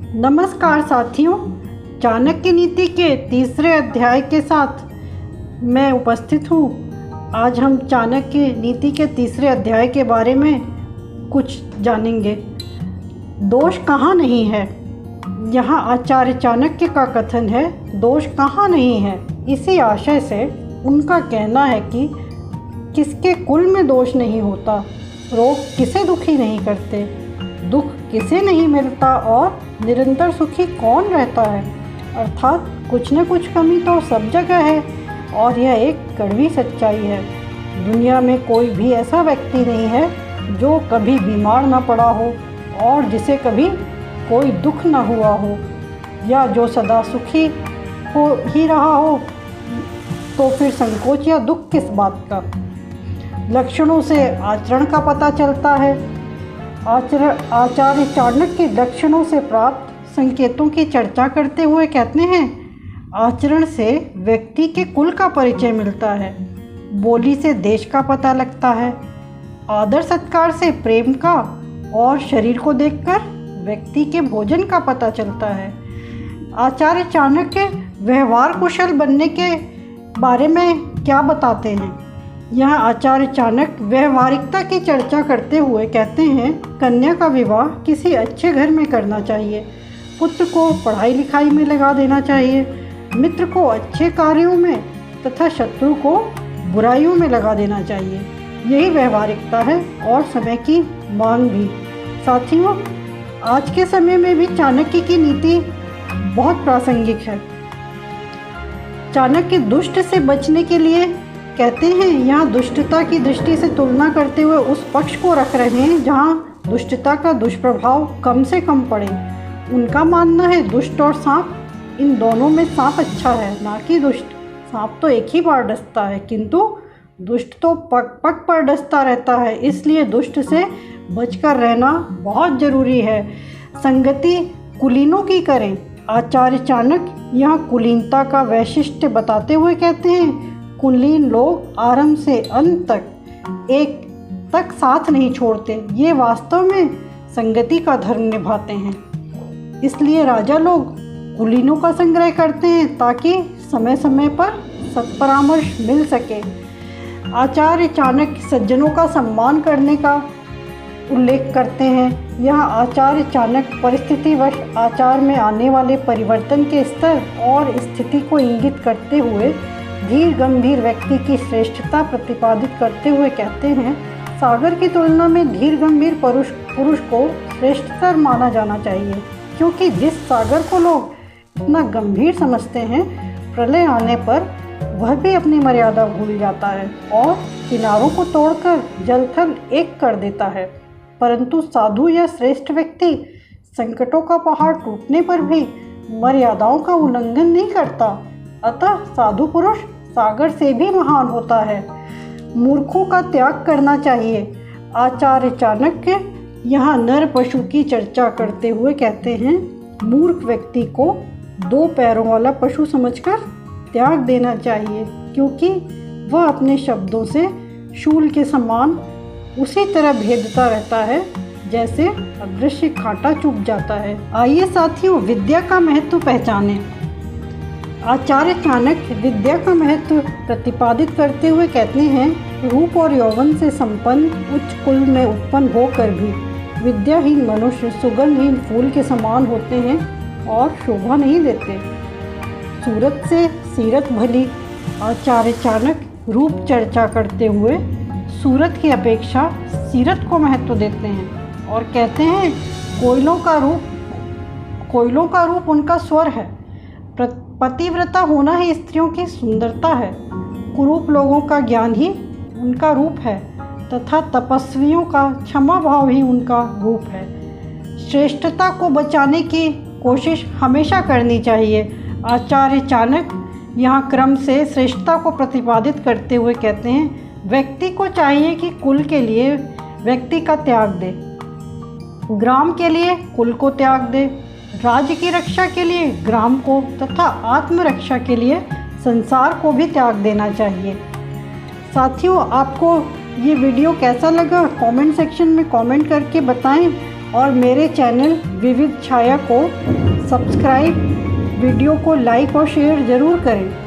नमस्कार साथियों, चाणक्य नीति के तीसरे अध्याय के साथ मैं उपस्थित हूँ। आज हम चाणक्य नीति के तीसरे अध्याय के बारे में कुछ जानेंगे। दोष कहाँ नहीं है। यहाँ आचार्य चाणक्य का कथन है, दोष कहाँ नहीं है। इसी आशय से उनका कहना है कि किसके कुल में दोष नहीं होता, रोग किसे दुखी नहीं करते, दुख किसे नहीं मिलता और निरंतर सुखी कौन रहता है। अर्थात कुछ न कुछ कमी तो सब जगह है और यह एक कड़वी सच्चाई है। दुनिया में कोई भी ऐसा व्यक्ति नहीं है जो कभी बीमार ना पड़ा हो और जिसे कभी कोई दुख ना हुआ हो, या जो सदा सुखी हो ही रहा हो। तो फिर संकोच या दुख किस बात का। लक्षणों से आचरण का पता चलता है। आचार्य चाणक्य लक्षणों से प्राप्त संकेतों की चर्चा करते हुए कहते हैं, आचरण से व्यक्ति के कुल का परिचय मिलता है, बोली से देश का पता लगता है, आदर सत्कार से प्रेम का और शरीर को देखकर व्यक्ति के भोजन का पता चलता है। आचार्य चाणक्य व्यवहार कुशल बनने के बारे में क्या बताते हैं। यहाँ आचार्य चाणक्य व्यवहारिकता की चर्चा करते हुए कहते हैं, कन्या का विवाह किसी अच्छे घर में करना चाहिए, पुत्र को पढ़ाई लिखाई में लगा देना चाहिए, मित्र को अच्छे कार्यों में तथा शत्रु को बुराइयों में लगा देना चाहिए। यही व्यवहारिकता है और समय की मांग भी। साथियों, आज के समय में भी चाणक्य की नीति बहुत प्रासंगिक है। चाणक्य दुष्ट से बचने के लिए कहते हैं, यहाँ दुष्टता की दृष्टि से तुलना करते हुए उस पक्ष को रख रहे हैं जहाँ दुष्टता का दुष्प्रभाव कम से कम पड़े। उनका मानना है दुष्ट और सांप, इन दोनों में सांप अच्छा है, ना कि दुष्ट। सांप तो एक ही बार डसता है, किंतु दुष्ट तो पग पग पर डसता रहता है। इसलिए दुष्ट से बचकर रहना बहुत ज़रूरी है। संगति कुलीनों की करें। आचार्य चाणक्य यहाँ कुलीनता का वैशिष्ट्य बताते हुए कहते हैं, कुलीन लोग आरंभ से अंत तक एक तक साथ नहीं छोड़ते, ये वास्तव में संगति का धर्म निभाते हैं। इसलिए राजा लोग कुलीनों का संग्रह करते हैं ताकि समय समय पर सत्परामर्श मिल सके। आचार्य चाणक्य सज्जनों का सम्मान करने का उल्लेख करते हैं। यहाँ आचार्य चाणक्य परिस्थितिवश आचार में आने वाले परिवर्तन के स्तर और स्थिति को इंगित करते हुए धीर गंभीर व्यक्ति की श्रेष्ठता प्रतिपादित करते हुए कहते हैं, सागर की तुलना में धीर गंभीर पुरुष को श्रेष्ठतर माना जाना चाहिए, क्योंकि जिस सागर को लोग इतना गंभीर समझते हैं, प्रलय आने पर वह भी अपनी मर्यादा भूल जाता है और किनारों को तोड़कर जलथल एक कर देता है। परंतु साधु या श्रेष्ठ व्यक्ति संकटों का पहाड़ टूटने पर भी मर्यादाओं का उल्लंघन नहीं करता। अतः साधु पुरुष सागर से भी महान होता है। मूर्खों का त्याग करना चाहिए। आचार्य चाणक्य यहाँ नर पशु की चर्चा करते हुए कहते हैं, मूर्ख व्यक्ति को दो पैरों वाला पशु समझकर त्याग देना चाहिए, क्योंकि वह अपने शब्दों से शूल के समान उसी तरह भेदता रहता है जैसे अदृश्य कांटा चुभ जाता है। आइए साथियों, विद्या का महत्व पहचानें। आचार्य चाणक्य विद्या का महत्व प्रतिपादित करते हुए कहते हैं, रूप और यौवन से संपन्न उच्च कुल में उत्पन्न होकर भी विद्याहीन मनुष्य सुगंधहीन फूल के समान होते हैं और शोभा नहीं देते। सूरत से सीरत भली। आचार्य चाणक्य रूप चर्चा करते हुए सूरत की अपेक्षा सीरत को महत्व देते हैं और कहते हैं, कोयलों का रूप उनका स्वर है। पतिव्रता होना ही स्त्रियों की सुंदरता है। कुरूप लोगों का ज्ञान ही उनका रूप है तथा तपस्वियों का क्षमा भाव ही उनका रूप है। श्रेष्ठता को बचाने की कोशिश हमेशा करनी चाहिए। आचार्य चाणक्य यहाँ क्रम से श्रेष्ठता को प्रतिपादित करते हुए कहते हैं, व्यक्ति को चाहिए कि कुल के लिए व्यक्ति का त्याग दे, ग्राम के लिए कुल को त्याग दे, राज्य की रक्षा के लिए ग्राम को तथा आत्मरक्षा के लिए संसार को भी त्याग देना चाहिए। साथियों, आपको ये वीडियो कैसा लगा कमेंट सेक्शन में कमेंट करके बताएं और मेरे चैनल विविध छाया को सब्सक्राइब, वीडियो को लाइक और शेयर ज़रूर करें।